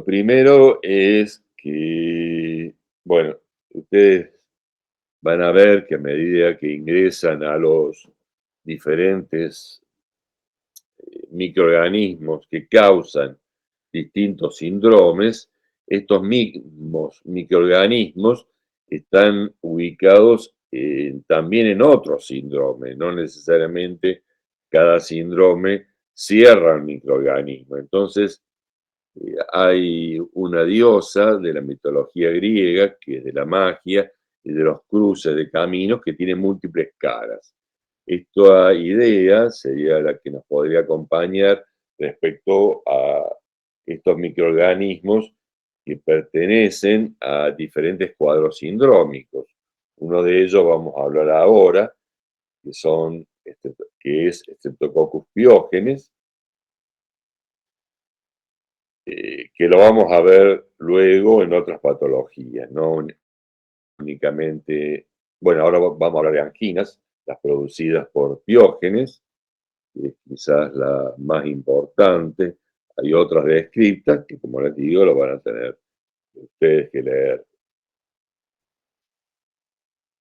primero es que, bueno, ustedes van a ver que a medida que ingresan a los diferentes microorganismos que causan distintos síndromes, estos mismos microorganismos están ubicados también en otros síndromes, no necesariamente cada síndrome cierra el microorganismo. Entonces, hay una diosa de la mitología griega, que es de la magia y de los cruces de caminos, que tiene múltiples caras. Esta idea sería la que nos podría acompañar respecto a estos microorganismos que pertenecen a diferentes cuadros sindrómicos. Uno de ellos vamos a hablar ahora, que es Streptococcus pyogenes, que lo vamos a ver luego en otras patologías, no únicamente, bueno, ahora vamos a hablar de anginas, las producidas por piógenes, que es quizás la más importante. Hay otras descriptas que, como les digo, lo van a tener ustedes que leer.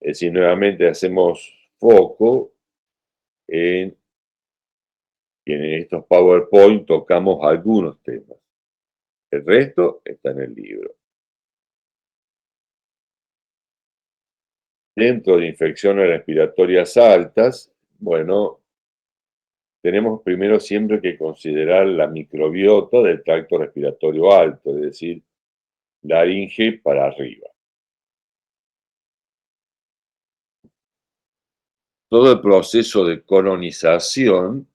Es decir, nuevamente hacemos foco en que en estos PowerPoint tocamos algunos temas. El resto está en el libro. Dentro de infecciones respiratorias altas, bueno, tenemos primero siempre que considerar la microbiota del tracto respiratorio alto, es decir, laringe para arriba. Todo el proceso de colonización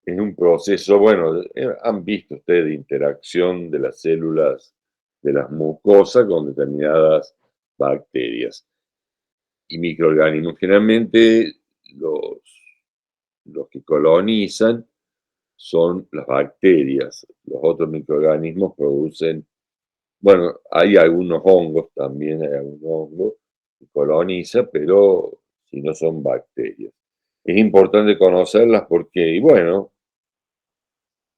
es un proceso, bueno, han visto ustedes de interacción de las células de las mucosas con determinadas bacterias y microorganismos. Generalmente los, los que colonizan son las bacterias. Los otros microorganismos producen, bueno, hay algunos hongos también, hay algún hongo que coloniza, pero si no son bacterias. Es importante conocerlas porque, y bueno,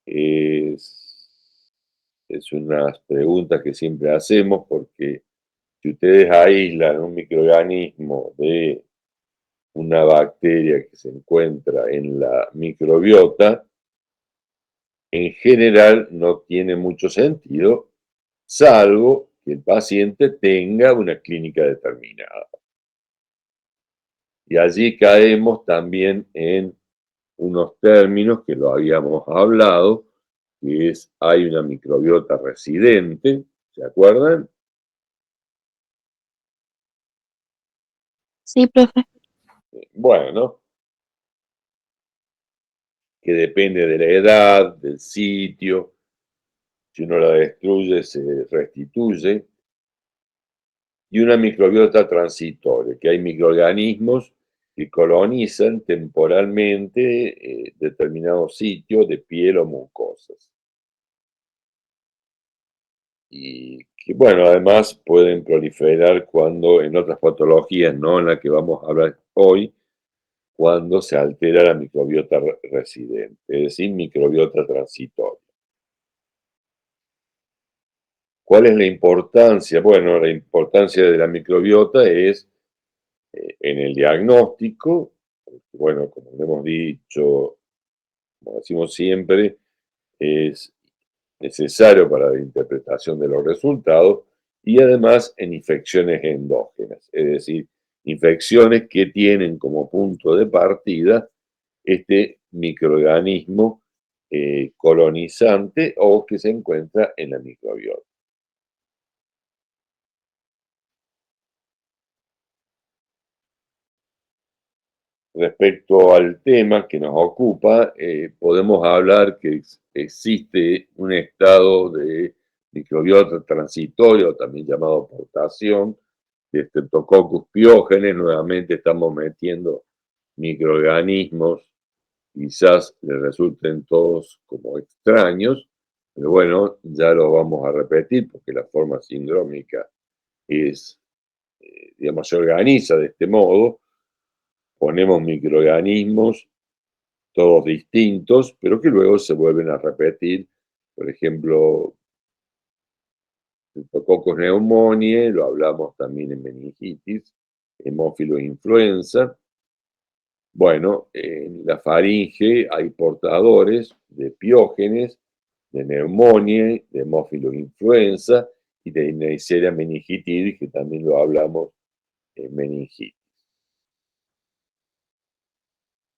es, es unas preguntas que siempre hacemos porque si ustedes aíslan un microorganismo de una bacteria que se encuentra en la microbiota, en general no tiene mucho sentido, salvo que el paciente tenga una clínica determinada. Y allí caemos también en unos términos que lo habíamos hablado, que es hay una microbiota residente, ¿se acuerdan? Sí, profe. Bueno, que depende de la edad, del sitio, si uno la destruye se restituye, y una microbiota transitoria, que hay microorganismos que colonizan temporalmente determinados sitios de piel o mucosas. Y que, bueno, además pueden proliferar cuando en otras patologías, no en la que vamos a hablar hoy, cuando se altera la microbiota residente, es decir, microbiota transitoria. ¿Cuál es la importancia? Bueno, la importancia de la microbiota es en el diagnóstico, bueno, como hemos dicho, como decimos siempre, es necesario para la interpretación de los resultados y además en infecciones endógenas, es decir, infecciones que tienen como punto de partida este microorganismo colonizante o que se encuentra en la microbiota. Respecto al tema que nos ocupa, podemos hablar que existe un estado de microbiota transitorio, también llamado portación, de Streptococcus pyogenes. Nuevamente estamos metiendo microorganismos, quizás les resulten todos como extraños, pero bueno, ya lo vamos a repetir porque la forma sindrómica es, digamos, se organiza de este modo. Ponemos microorganismos, todos distintos, pero que luego se vuelven a repetir. Por ejemplo, Streptococcus pneumoniae, lo hablamos también en meningitis, Haemophilus influenza. Bueno, en la faringe hay portadores de piógenes, de neumonía, de Haemophilus influenza y de Neisseria meningitidis, que también lo hablamos en meningitis.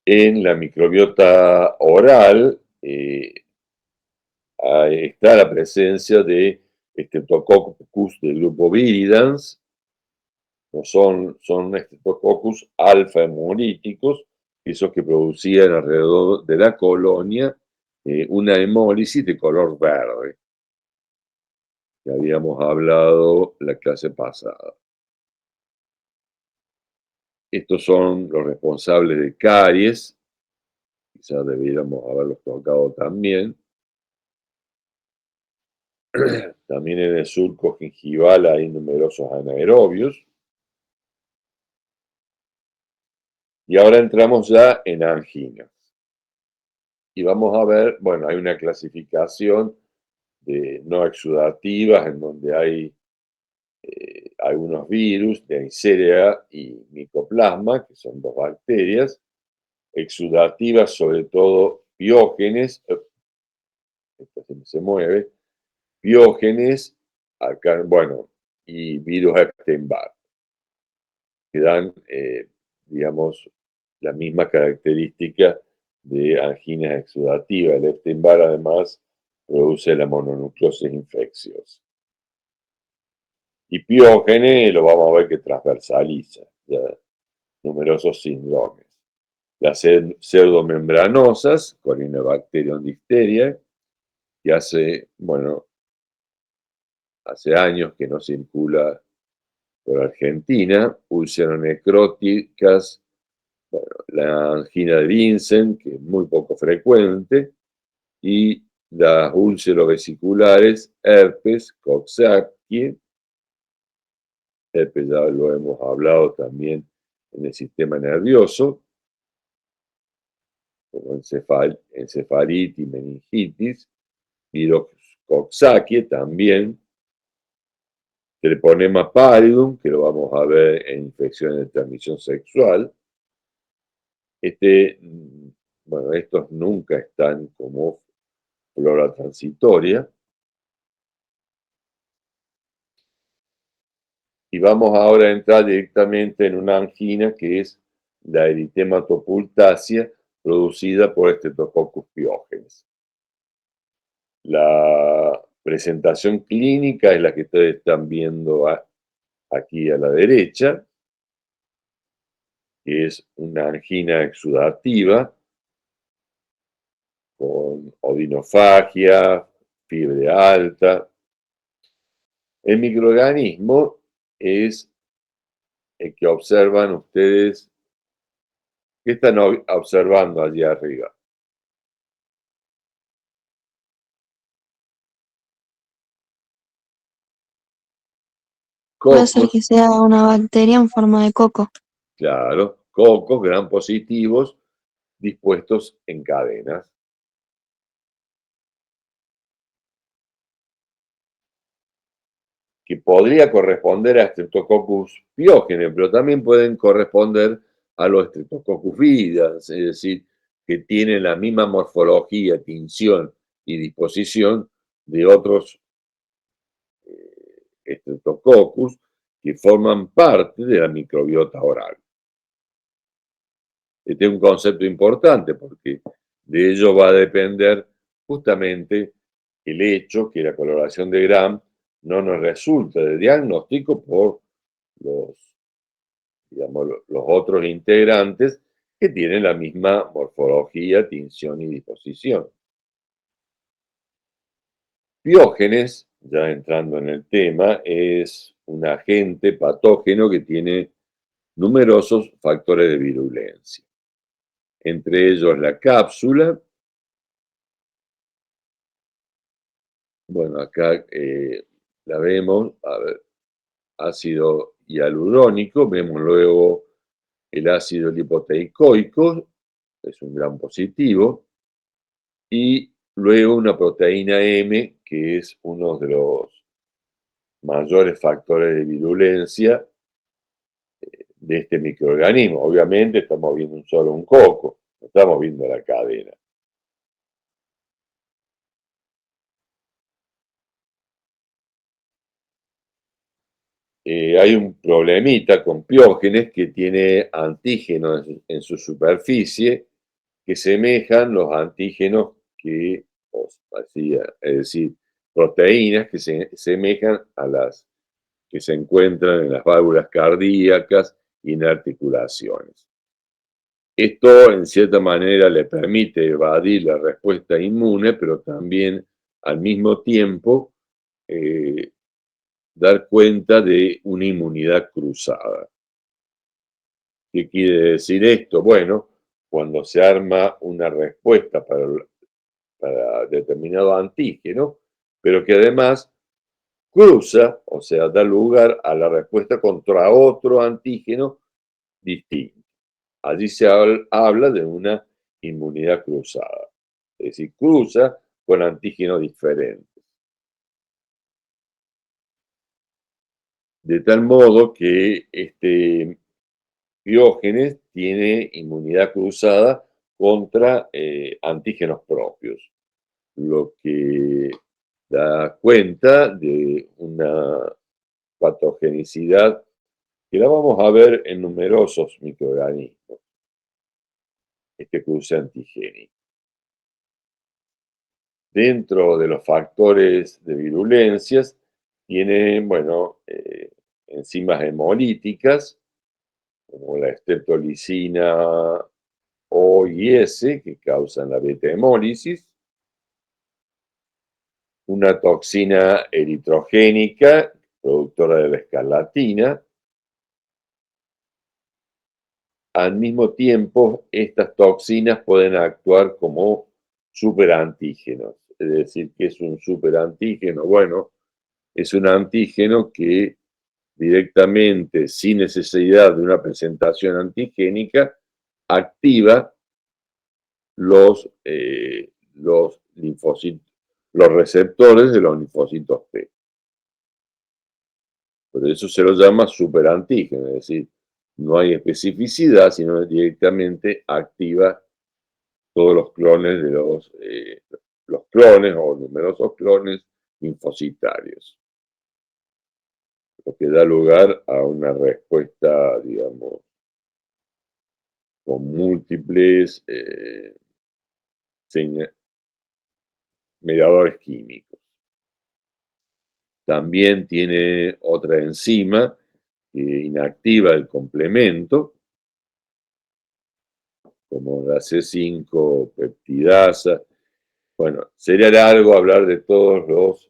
En la microbiota oral está la presencia de Streptococcus del grupo Viridans, son Streptococcus alfa hemolíticos, esos que producían alrededor de la colonia una hemólisis de color verde, que habíamos hablado la clase pasada. Estos son los responsables de caries, quizás debiéramos haberlos tocado también. También en el surco gingival hay numerosos anaerobios. Y ahora entramos ya en anginas. Y vamos a ver, bueno, hay una clasificación de no exudativas en donde hay algunos virus, de Neisseria y Mycoplasma, que son dos bacterias, exudativas sobre todo piógenes, esta se mueve, piógenes, acá, bueno, y virus Epstein-Barr, que dan, digamos, la misma característica de angina exudativa. El Epstein-Barr además produce la mononucleosis infecciosa. Y piógenes lo vamos a ver que transversaliza ya, numerosos síndromes. Las pseudomembranosas, Corynebacterium diphtheria, que hace años que no circula por Argentina, ulceronecróticas, bueno, la angina de Vincent, que es muy poco frecuente, y las úlcerovesiculares, herpes, Coxsackie, herpes ya lo hemos hablado también en el sistema nervioso, como encefalitis, meningitis, virus Coxsackie también, Treponema pallidum, que lo vamos a ver en infecciones de transmisión sexual. Bueno, estos nunca están como flora transitoria. Y vamos ahora a entrar directamente en una angina que es la eritema-topultácea producida por Streptococcus pyogenes. La presentación clínica es la que ustedes están viendo aquí a la derecha, que es una angina exudativa con odinofagia, fiebre alta. El microorganismo es el que observan ustedes. ¿Qué están observando allí arriba? Puede ser Cocos, que sea una bacteria en forma de coco. claro, cocos gram positivos dispuestos en cadenas. Que podría corresponder a Streptococcus pyogenes, pero también pueden corresponder a los Streptococcus viridans, es decir, que tienen la misma morfología, tinción y disposición de otros Streptococcus que forman parte de la microbiota oral. Este es un concepto importante porque de ello va a depender justamente el hecho que la coloración de Gram no nos resulta de diagnóstico por los otros integrantes que tienen la misma morfología, tinción y disposición. Piógenes, ya entrando en el tema, es un agente patógeno que tiene numerosos factores de virulencia. Entre ellos la cápsula. Bueno, acá la vemos, a ver, ácido hialurónico, vemos luego el ácido lipoteicoico, es un gran positivo, y luego una proteína M, que es uno de los mayores factores de virulencia de este microorganismo. Obviamente estamos viendo solo un coco, no estamos viendo la cadena. Hay un problemita con Piógenes que tiene antígenos en su superficie que semejan los antígenos que os hacía, es decir, proteínas que se semejan a las que se encuentran en las válvulas cardíacas y en articulaciones. Esto, en cierta manera, le permite evadir la respuesta inmune, pero también, al mismo tiempo, eh, dar cuenta de una inmunidad cruzada. ¿Qué quiere decir esto? Bueno, cuando se arma una respuesta para determinado antígeno, pero que además cruza, o sea, da lugar a la respuesta contra otro antígeno distinto. Allí se habla de una inmunidad cruzada, es decir, cruza con antígenos diferentes. De tal modo que este Diógenes tiene inmunidad cruzada contra antígenos propios, lo que da cuenta de una patogenicidad que la vamos a ver en numerosos microorganismos, este cruce antigénico. Dentro de los factores de virulencias, tienen, bueno, enzimas hemolíticas, como la streptolicina O y S, que causan la beta-hemólisis, una toxina eritrogénica, productora de la escarlatina. Al mismo tiempo, estas toxinas pueden actuar como superantígenos. Es decir, ¿qué es un superantígeno? Bueno, es un antígeno que directamente, sin necesidad de una presentación antigénica, activa los linfocitos, los receptores de los linfocitos T. Por eso se lo llama superantígeno, es decir, no hay especificidad, sino directamente activa todos los clones de los clones o numerosos clones linfocitarios, lo que da lugar a una respuesta, digamos, con múltiples mediadores químicos. También tiene otra enzima que inactiva el complemento, como la C5 peptidasa. Bueno, sería largo hablar de todos los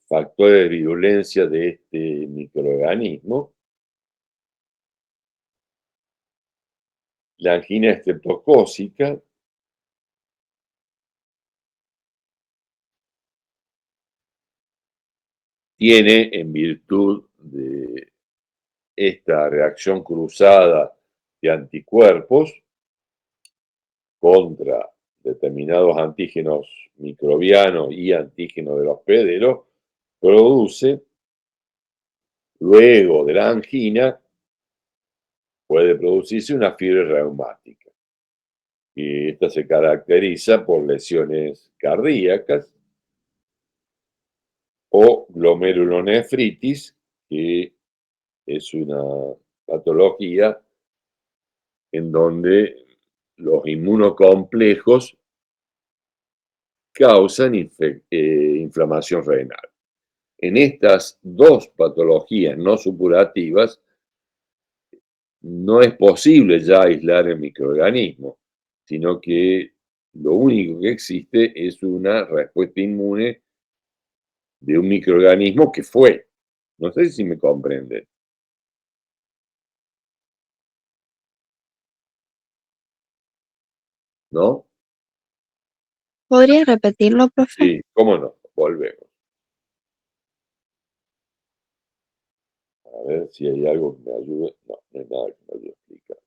factores de virulencia de este microorganismo. La angina estreptocócica tiene, en virtud de esta reacción cruzada de anticuerpos contra determinados antígenos microbianos y antígenos del hospedero, produce, luego de la angina, puede producirse una fiebre reumática. Y esta se caracteriza por lesiones cardíacas o glomerulonefritis, que es una patología en donde los inmunocomplejos causan inflamación renal. En estas dos patologías no supurativas no es posible ya aislar el microorganismo, sino que lo único que existe es una respuesta inmune de un microorganismo que fue. No sé si me comprenden, ¿no? ¿Podría repetirlo, profe? Sí, cómo no, volvemos. A ver si hay algo que me ayude. No, no hay nada que me ayude a explicar.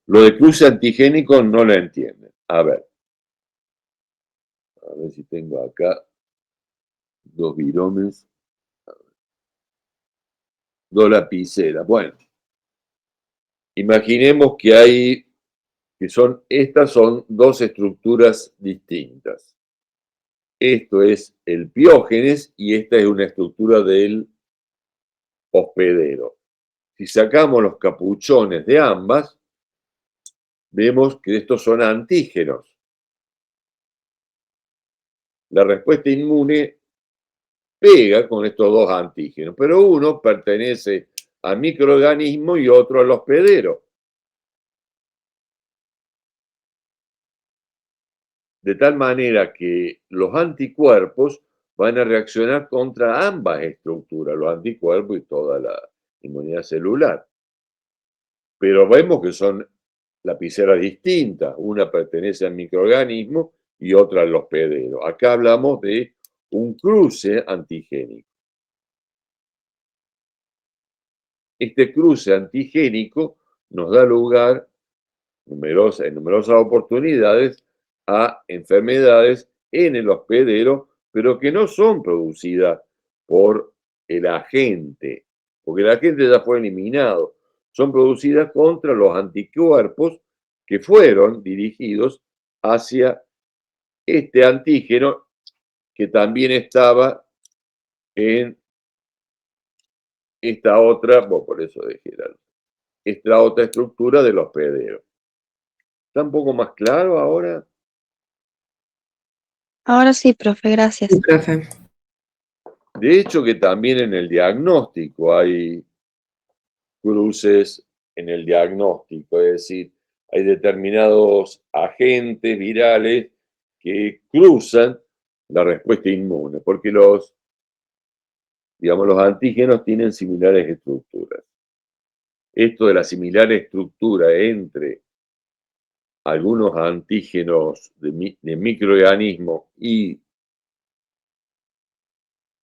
Lo de cruce antigénico no lo entienden. A ver si tengo acá. dos viromes, dos lapiceras. Bueno, imaginemos que estas son dos estructuras distintas. Esto es el piógenes y esta es una estructura del hospedero. Si sacamos los capuchones de ambas, vemos que estos son antígenos. La respuesta inmune pega con estos dos antígenos, pero uno pertenece al microorganismo y otro al hospedero. De tal manera que los anticuerpos van a reaccionar contra ambas estructuras, los anticuerpos y toda la inmunidad celular. Pero vemos que son lapiceras distintas, una pertenece al microorganismo y otra al hospedero. Acá hablamos de un cruce antigénico. Este cruce antigénico nos da lugar en numerosas oportunidades a enfermedades en el hospedero, pero que no son producidas por el agente, porque el agente ya fue eliminado. Son producidas contra los anticuerpos que fueron dirigidos hacia este antígeno que también estaba en esta otra, bueno, por eso dejé esta otra estructura del hospedero. ¿Está un poco más claro ahora? Ahora sí, profe, Sí, gracias. profe. De hecho, que también en el diagnóstico hay cruces en el diagnóstico, es decir, hay determinados agentes virales que cruzan la respuesta inmune, porque digamos, los antígenos tienen similares estructuras. Esto de la similar estructura entre algunos antígenos de microorganismos y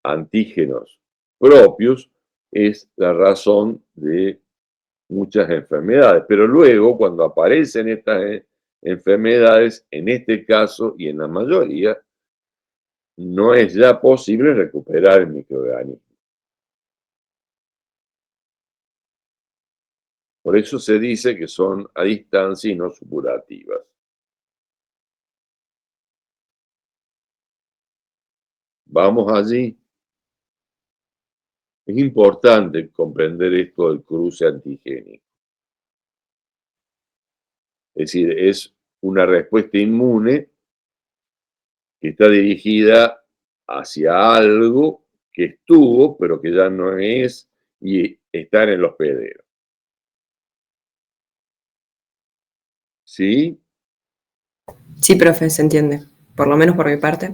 antígenos propios es la razón de muchas enfermedades. Pero luego, cuando aparecen estas enfermedades, en este caso y en la mayoría, no es ya posible recuperar el microorganismo. Por eso se dice que son a distancia y no supurativas. Vamos allí. Es importante comprender esto del cruce antigénico. Es decir, es una respuesta inmune que está dirigida hacia algo que estuvo, pero que ya no es, y está en el hospedero. ¿Sí? Sí, profe, se entiende. Por lo menos por mi parte.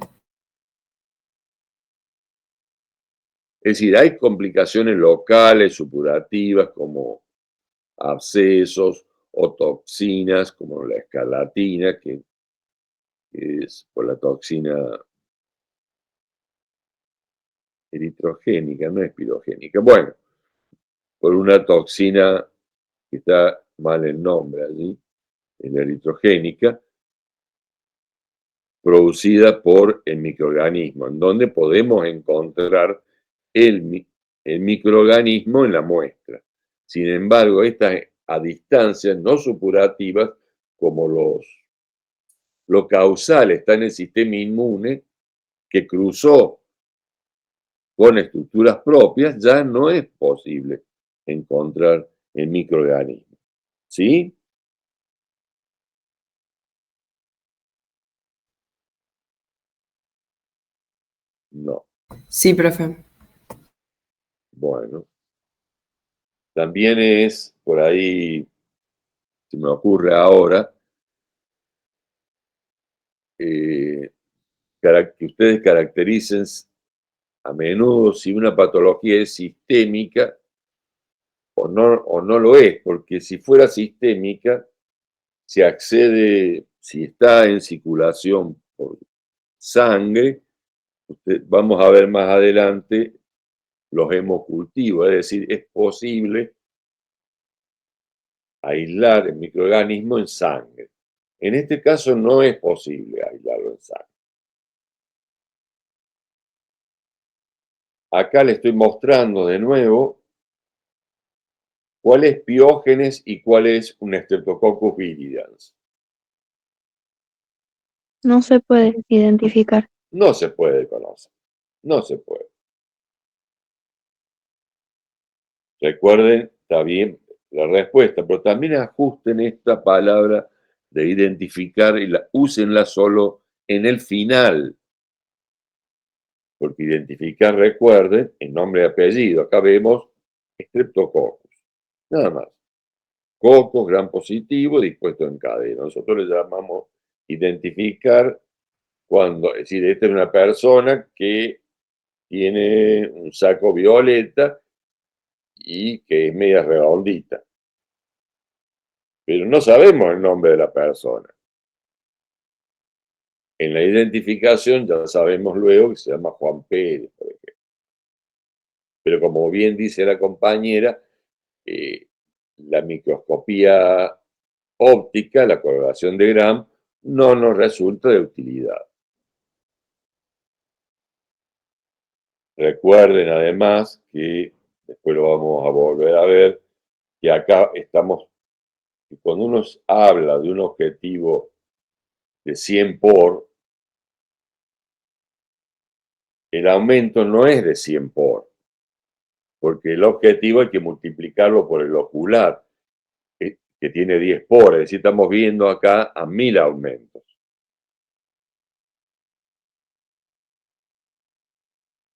Es decir, hay complicaciones locales, supurativas, como abscesos o toxinas, como la escarlatina, que es por la toxina eritrogénica, no es pirogénica. Bueno, por una toxina que está mal el nombre allí, en la eritrogénica, producida por el microorganismo, en donde podemos encontrar el microorganismo en la muestra. Sin embargo, estas a distancias no supurativas, como lo causal está en el sistema inmune, que cruzó con estructuras propias, ya no es posible encontrar el microorganismo. ¿Sí? No. Sí, profe. Bueno. También es, por ahí, se me ocurre ahora, que ustedes caractericen a menudo si una patología es sistémica o no lo es, porque si fuera sistémica, se accede, si está en circulación por sangre, vamos a ver más adelante los hemocultivos, es decir, es posible aislar el microorganismo en sangre. En este caso no es posible aislarlo en sangre. acá le estoy mostrando de nuevo cuál es Piógenes y cuál es un Streptococcus viridans. No se puede identificar. No se puede conocer, no se puede. Recuerden, está bien la respuesta, pero también ajusten esta palabra de identificar y úsenla solo en el final. Porque identificar, recuerden, en nombre y apellido. Acá vemos Streptococcus. Nada más. Coccus, gran positivo, dispuesto en cadena. Nosotros le llamamos identificar cuando, es decir, esta es una persona que tiene un saco violeta y que es media redondita. Pero no sabemos el nombre de la persona. En la identificación ya sabemos luego que se llama Juan Pérez, por ejemplo. Pero como bien dice la compañera, la microscopía óptica, la coloración de Gram, no nos resulta de utilidad. Recuerden además que, después lo vamos a volver a ver, que acá estamos, cuando uno habla de un objetivo de 100 por, el aumento no es de 100 por, porque el objetivo hay que multiplicarlo por el ocular, que tiene 10 por, es decir, estamos viendo acá a 1000 aumentos.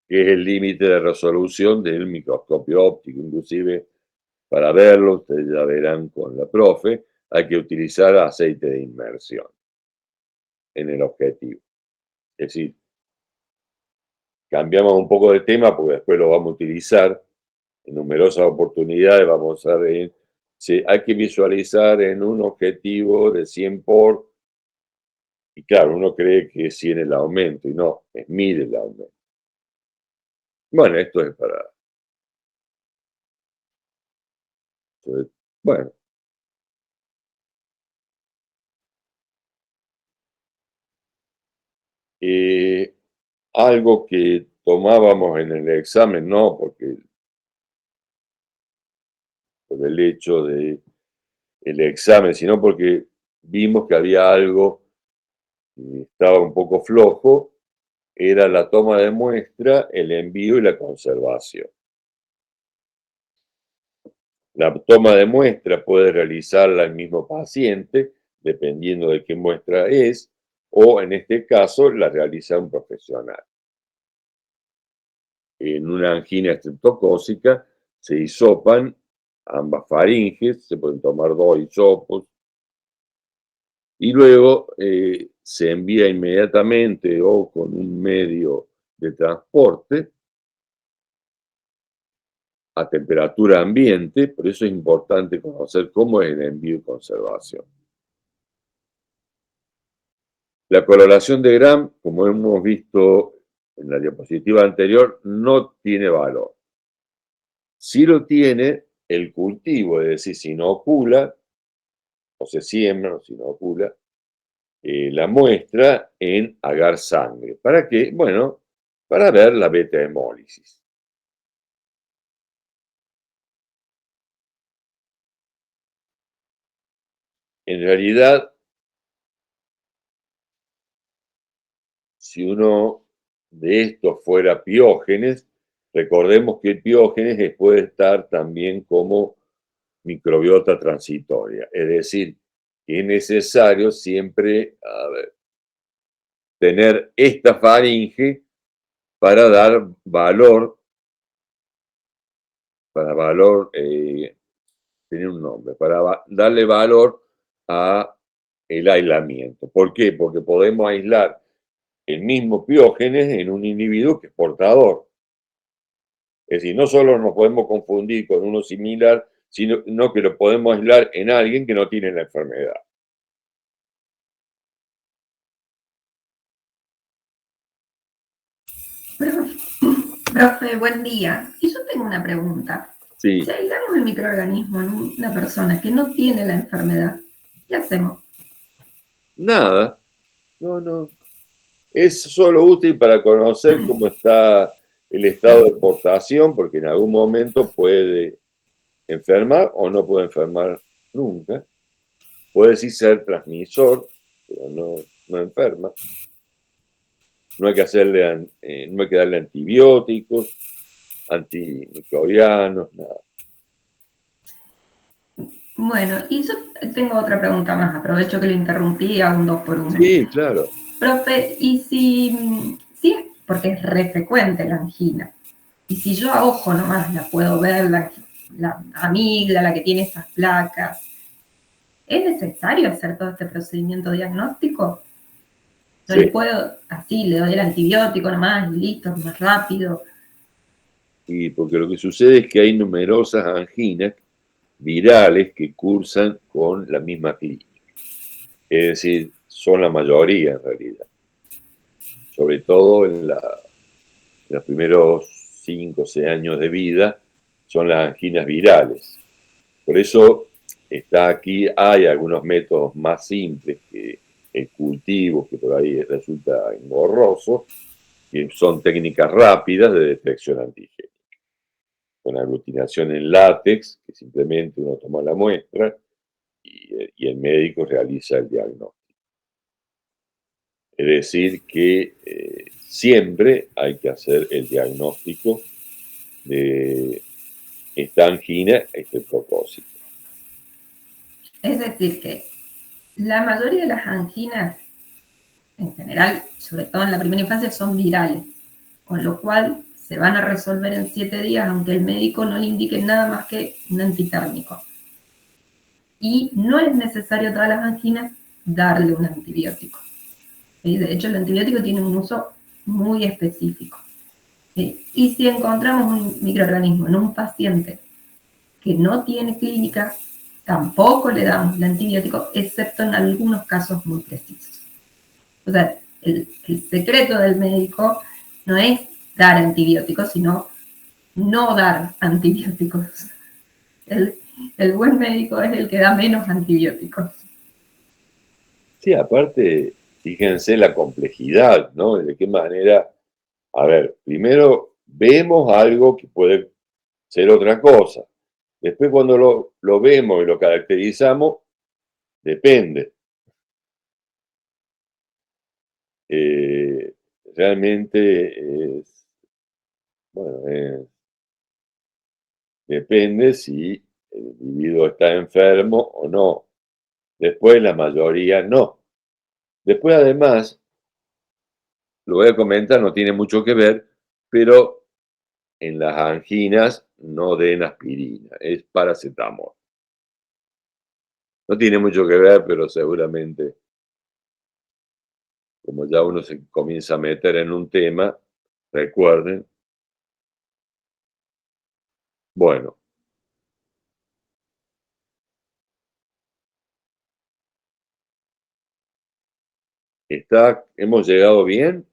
Que es el límite de resolución del microscopio óptico. Inclusive, para verlo, ustedes ya verán con la profe, hay que utilizar aceite de inmersión en el objetivo. Es decir, cambiamos un poco de tema porque después lo vamos a utilizar en numerosas oportunidades. Vamos a ver, si hay que visualizar en un objetivo de 100 por, y claro, uno cree que es 100 el aumento, y no, es 1000 el aumento. Bueno, esto es para... Bueno. Algo que tomábamos en el examen, no porque por el hecho de el examen, sino porque vimos que había algo que estaba un poco flojo, era la toma de muestra, el envío y la conservación. La toma de muestra puede realizarla el mismo paciente, dependiendo de qué muestra es, o en este caso la realiza un profesional. En una angina estreptocócica se hisopan ambas faringes, se pueden tomar 2 hisopos, y luego se envía inmediatamente o con un medio de transporte a temperatura ambiente. Por eso es importante conocer cómo es el envío y conservación. La coloración de Gram, como hemos visto en la diapositiva anterior, no tiene valor. Sí lo tiene el cultivo, es decir, si inocula o se siembra o se inocula la muestra en agar sangre. ¿Para qué? Bueno, para ver la beta-hemólisis. En realidad, si uno de estos fuera Piógenes, recordemos que el Piógenes puede estar también como microbiota transitoria, es decir, que es necesario siempre, tener esta faringe para dar valor, tiene un nombre, para darle valor a el aislamiento. ¿Por qué? Porque podemos aislar el mismo Piógenes en un individuo que es portador. Es decir, no solo nos podemos confundir con uno similar, sino que lo podemos aislar en alguien que no tiene la enfermedad. Profe, buen día. Y yo tengo una pregunta. Sí. Si aislamos el microorganismo en una persona que no tiene la enfermedad, ¿qué hacemos? Nada. No. Es solo útil para conocer cómo está el estado de portación, porque en algún momento puede enfermar o no puede enfermar nunca. Puede sí ser transmisor, pero no enferma. No hay que no hay que darle antibióticos, antimicrobianos, nada. Bueno, y yo tengo otra pregunta más, aprovecho que le interrumpí y hago un 2 por 1. Sí, claro. Profe, y si es porque es re frecuente la angina, y si yo a ojo nomás la puedo ver, la amígdala, la que tiene esas placas, ¿es necesario hacer todo este procedimiento diagnóstico? No Sí. le puedo, así, le doy el antibiótico nomás, y listo, más rápido. Y porque lo que sucede es que hay numerosas anginas virales que cursan con la misma clínica. Es decir, son la mayoría en realidad. Sobre todo en los primeros 5 o 6 años de vida, son las anginas virales. Por eso está aquí, hay algunos métodos más simples que el cultivo, que por ahí resulta engorroso, que son técnicas rápidas de detección antigénica. Con aglutinación en látex, que simplemente uno toma la muestra y el médico realiza el diagnóstico. Es decir, que siempre hay que hacer el diagnóstico de esta angina a este propósito. Es decir, que la mayoría de las anginas, en general, sobre todo en la primera infancia, son virales, con lo cual se van a resolver en 7 días, aunque el médico no le indique nada más que un antitérmico. Y no es necesario a todas las anginas darle un antibiótico. ¿Sí? De hecho, el antibiótico tiene un uso muy específico. ¿Sí? Y si encontramos un microorganismo en un paciente que no tiene clínica, tampoco le damos el antibiótico, excepto en algunos casos muy precisos. O sea, el secreto del médico no es dar antibióticos, sino no dar antibióticos. El buen médico es el que da menos antibióticos. Sí, aparte, fíjense la complejidad, ¿no? De qué manera, a ver, primero vemos algo que puede ser otra cosa. Después cuando lo vemos y lo caracterizamos, depende. Realmente bueno, depende si el individuo está enfermo o no. Después la mayoría no. Después además, lo voy a comentar, no tiene mucho que ver, pero en las anginas no den aspirina, es paracetamol. No tiene mucho que ver, pero seguramente, como ya uno se comienza a meter en un tema, recuerden. Bueno, hemos llegado bien.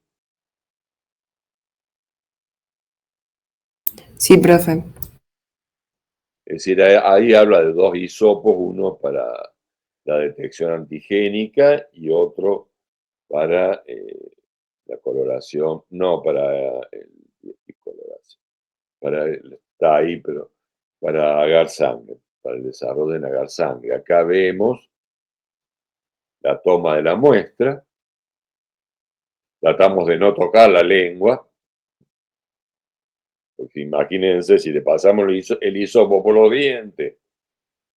Sí, profe. Es decir, ahí habla de 2 hisopos, uno para la detección antigénica y otro para la coloración, no para coloración, está ahí, pero para agar sangre, para el desarrollo de agar sangre. Acá vemos la toma de la muestra, tratamos de no tocar la lengua, porque imagínense si le pasamos el hisopo por los dientes,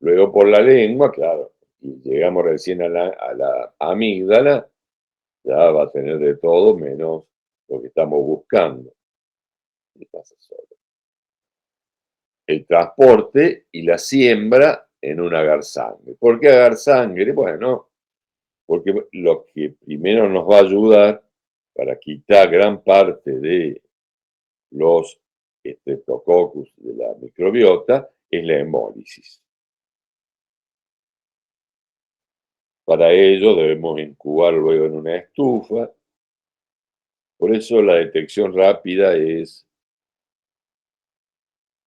luego por la lengua, claro, y llegamos recién a la amígdala, ya va a tener de todo menos lo que estamos buscando. Y pasa solo. El transporte y la siembra en un agar sangre. ¿Por qué agar sangre? Bueno, porque lo que primero nos va a ayudar para quitar gran parte de los Streptococcus de la microbiota es la hemólisis. Para ello debemos incubar luego en una estufa. Por eso la detección rápida es,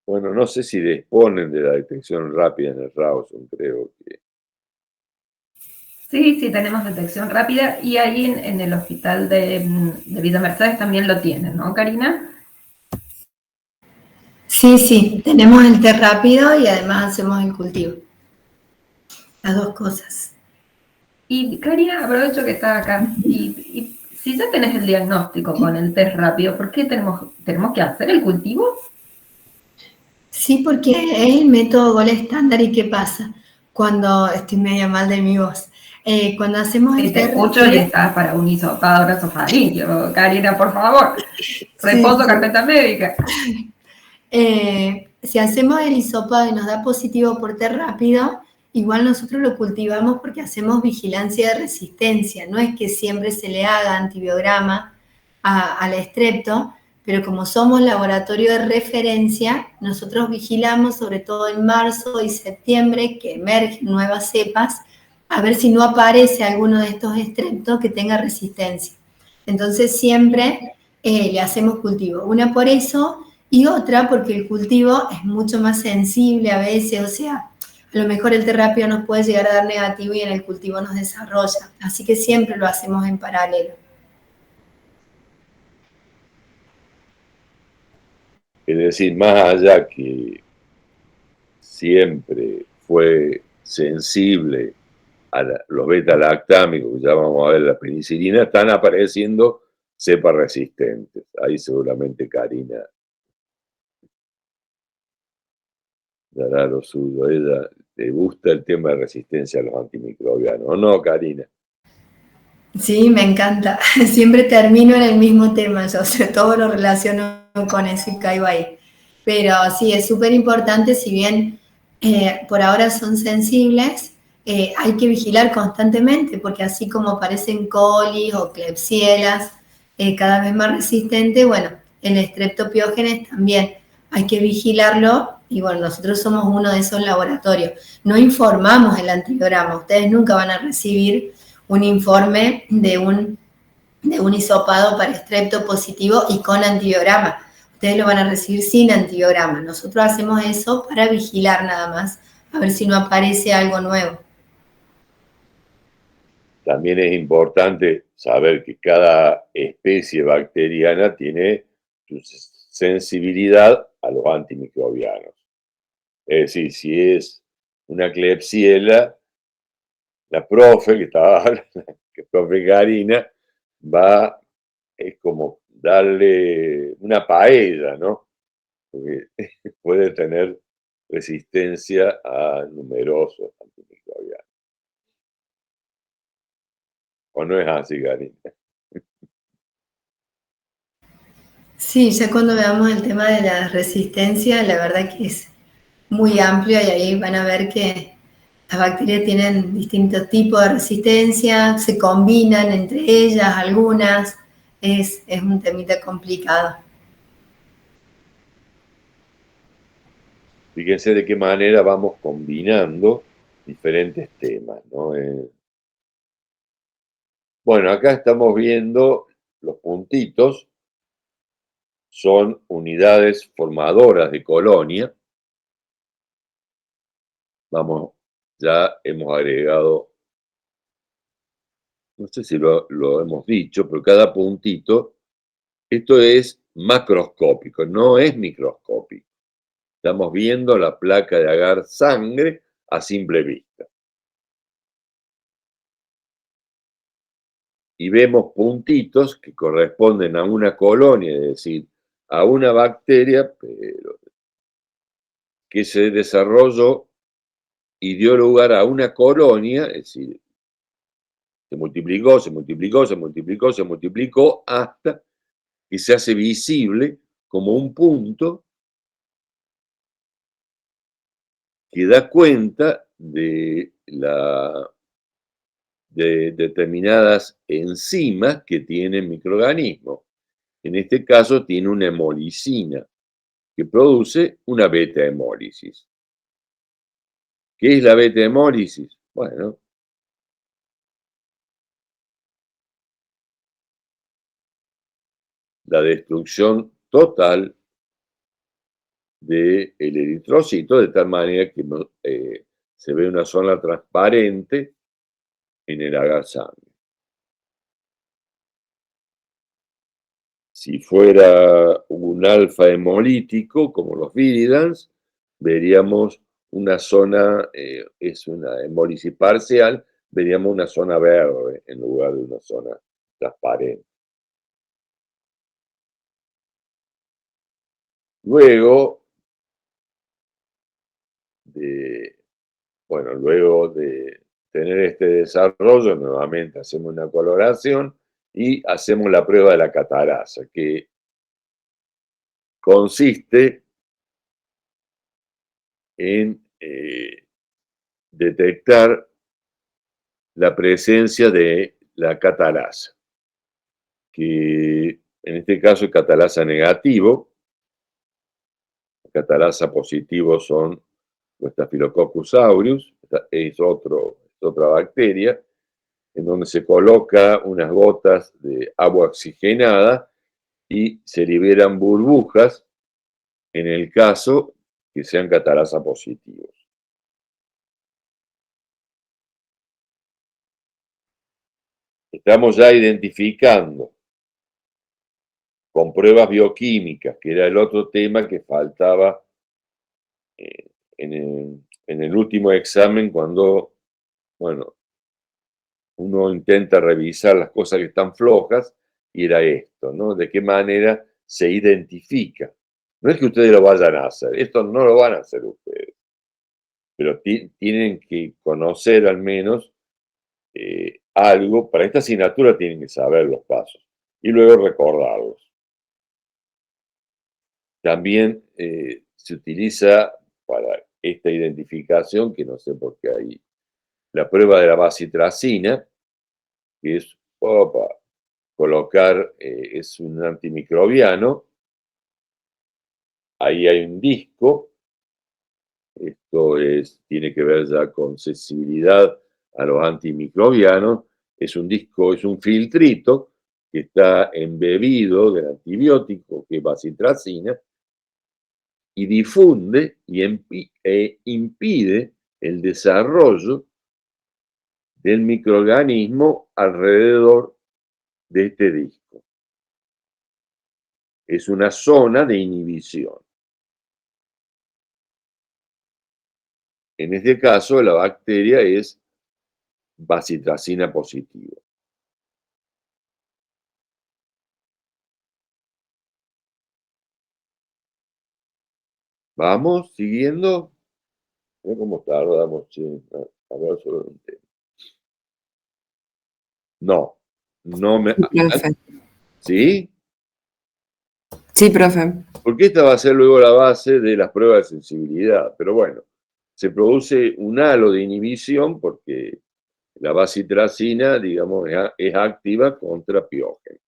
bueno, no sé si disponen de la detección rápida en el Rawson, creo que. Sí, sí, tenemos detección rápida y ahí en el hospital de Villa Mercedes también lo tienen, ¿no, Karina? Sí, tenemos el té rápido y además hacemos el cultivo. Las dos cosas. Y Karina, aprovecho que está acá. Y si ya tenés el diagnóstico con el test rápido, ¿por qué tenemos que hacer el cultivo? Sí, porque es el método gol estándar. ¿Y qué pasa? Cuando estoy media mal de mi voz. Cuando hacemos Si el te té escucho y rápido, estás para un hisopado nasofaríngeo, Karina, por favor. Reposo, sí. carpeta médica. Si hacemos el hisopado y nos da positivo por té rápido, igual nosotros lo cultivamos porque hacemos vigilancia de resistencia. No es que siempre se le haga antibiograma al estrepto, pero como somos laboratorio de referencia, nosotros vigilamos sobre todo en marzo y septiembre que emergen nuevas cepas, a ver si no aparece alguno de estos estreptos que tenga resistencia. Entonces siempre le hacemos cultivo. Una por eso, y otra porque el cultivo es mucho más sensible a veces, o sea, a lo mejor el terapio nos puede llegar a dar negativo y en el cultivo nos desarrolla. Así que siempre lo hacemos en paralelo. Es decir, más allá que siempre fue sensible a los beta-lactámicos, que ya vamos a ver la penicilina, están apareciendo cepas resistentes. Ahí seguramente Karina dará lo suyo. A ella le gusta el tema de resistencia a los antimicrobianos. ¿O no, Karina? Sí, me encanta. Siempre termino en el mismo tema, yo sé, todo lo relaciono con eso y caigo ahí. Pero sí, es súper importante, si bien por ahora son sensibles, hay que vigilar constantemente, porque así como aparecen colis o klebsielas cada vez más resistentes, bueno, el streptopiógenes también hay que vigilarlo, y bueno, nosotros somos uno de esos laboratorios. No informamos el antibiograma, ustedes nunca van a recibir un informe de un hisopado para estrepto positivo y con antibiograma. Ustedes lo van a recibir sin antibiograma. Nosotros hacemos eso para vigilar nada más, a ver si no aparece algo nuevo. También es importante saber que cada especie bacteriana tiene su sensibilidad a los antimicrobianos. Es decir, si es una Klebsiella, la profe que estaba hablando, que profe Karina, es como darle una paella, ¿no? Porque puede tener resistencia a numerosos antimicrobianos. ¿O no es así, Karina? Sí, ya cuando veamos el tema de la resistencia, la verdad que es muy amplio y ahí van a ver que las bacterias tienen distintos tipos de resistencia, se combinan entre ellas algunas, es un temita complicado. Fíjense de qué manera vamos combinando diferentes temas, ¿no? Bueno, acá estamos viendo los puntitos, son unidades formadoras de colonia. Vamos, ya hemos agregado, no sé si lo hemos dicho, pero cada puntito, esto es macroscópico, no es microscópico. Estamos viendo la placa de agar sangre a simple vista. Y vemos puntitos que corresponden a una colonia, es decir, a una bacteria, pero que se desarrolló y dio lugar a una colonia, es decir, se multiplicó, se multiplicó, se multiplicó, se multiplicó hasta que se hace visible como un punto que da cuenta de determinadas enzimas que tiene el microorganismo. En este caso tiene una hemolicina que produce una beta-hemólisis. ¿Qué es la beta-hemólisis? Bueno, la destrucción total del eritrocito, de tal manera que se ve una zona transparente en el agar sangre. Si fuera un alfa hemolítico, como los viridans, veríamos una zona, es una hemólisis parcial, veríamos una zona verde en lugar de una zona transparente. Luego luego de tener este desarrollo, nuevamente hacemos una coloración y hacemos la prueba de la catarasa, que consiste en detectar la presencia de la catarasa, que en este caso es catarasa negativo. Catarasa positivo son los Staphylococcus aureus, es otra bacteria, en donde se coloca unas gotas de agua oxigenada y se liberan burbujas en el caso que sean catarasa positivos. Estamos ya identificando con pruebas bioquímicas, que era el otro tema que faltaba en el último examen, cuando, uno intenta revisar las cosas que están flojas, y era esto, ¿no? De qué manera se identifica. No es que ustedes lo vayan a hacer, esto no lo van a hacer ustedes, pero tienen que conocer al menos algo. Para esta asignatura tienen que saber los pasos y luego recordarlos. También se utiliza para esta identificación, que no sé por qué hay, la prueba de la bacitracina, que es colocar, es un antimicrobiano. Ahí hay un disco. Esto tiene que ver ya con sensibilidad a los antimicrobianos. Es un disco, es un filtrito que está embebido del antibiótico, que es bacitracina, y difunde e impide el desarrollo del microorganismo alrededor de este disco. Es una zona de inhibición. En este caso, la bacteria es bacitracina positiva. Vamos, siguiendo. Mira cómo tardamos, a hablar sobre un tema. No me... Profe. ¿Sí? Sí, profe. Porque esta va a ser luego la base de las pruebas de sensibilidad. Pero bueno, se produce un halo de inhibición porque la bacitracina, digamos, es activa contra piógenes.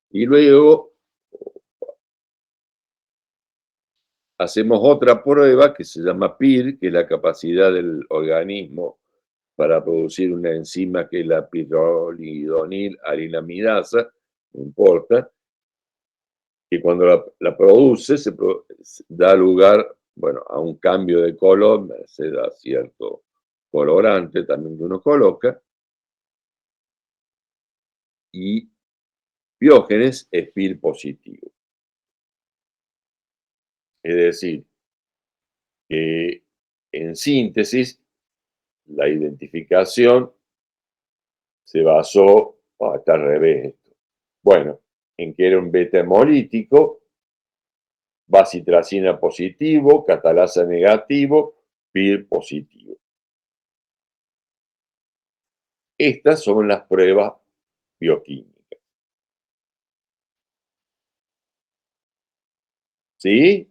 Y luego hacemos otra prueba que se llama PIR, que es la capacidad del organismo para producir una enzima que es la pirrolidonil arinamidasa, no importa, que cuando la produce da lugar, a un cambio de color, se da cierto colorante también que uno coloca, y Piógenes es PIR positivo. Es decir, que en síntesis, la identificación se basó, está al revés esto, en que era un beta hemolítico, bacitracina positivo, catalasa negativo, PIR positivo. Estas son las pruebas bioquímicas. ¿Sí?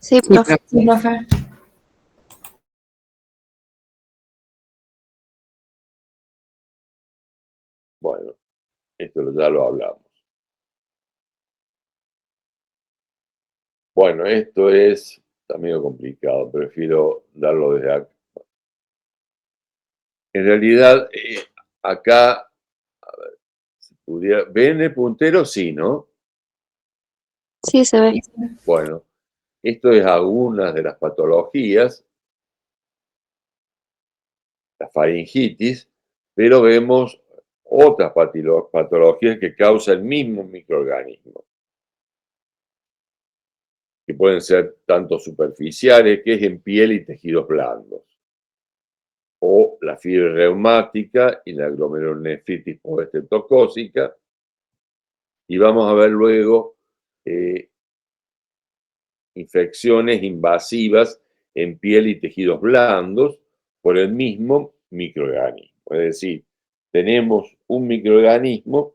Sí, profe. Sí, profe. Bueno, esto ya lo hablamos. Bueno, esto está medio complicado, prefiero darlo desde acá. En realidad, acá, a ver, ¿ven el puntero? Sí, ¿no? Sí, se ve. Bueno, esto es algunas de las patologías, la faringitis, pero vemos otras patologías que causa el mismo microorganismo, que pueden ser tanto superficiales, que es en piel y tejidos blandos, o la fiebre reumática y la glomerulonefritis postestreptocócica, y vamos a ver luego infecciones invasivas en piel y tejidos blandos por el mismo microorganismo. Es decir, tenemos un microorganismo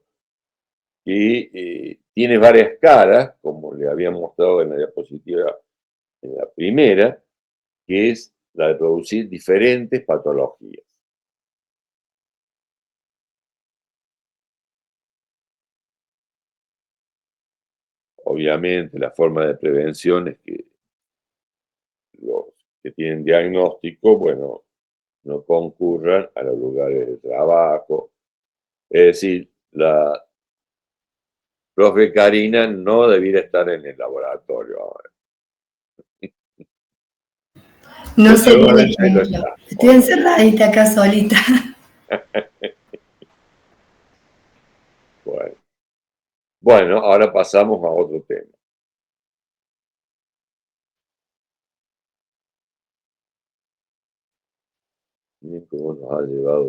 que tiene varias caras, como le había mostrado en la diapositiva en la primera, que es la de producir diferentes patologías. Obviamente, la forma de prevención es que los que tienen diagnóstico, bueno, no concurran a los lugares de trabajo. Es decir, la profe Karina no debiera estar en el laboratorio ahora. No sé, por Seguramente ahí lo ejemplo. está. Estoy encerradita acá solita. Bueno, ahora pasamos a otro tema. Miren cómo nos ha llevado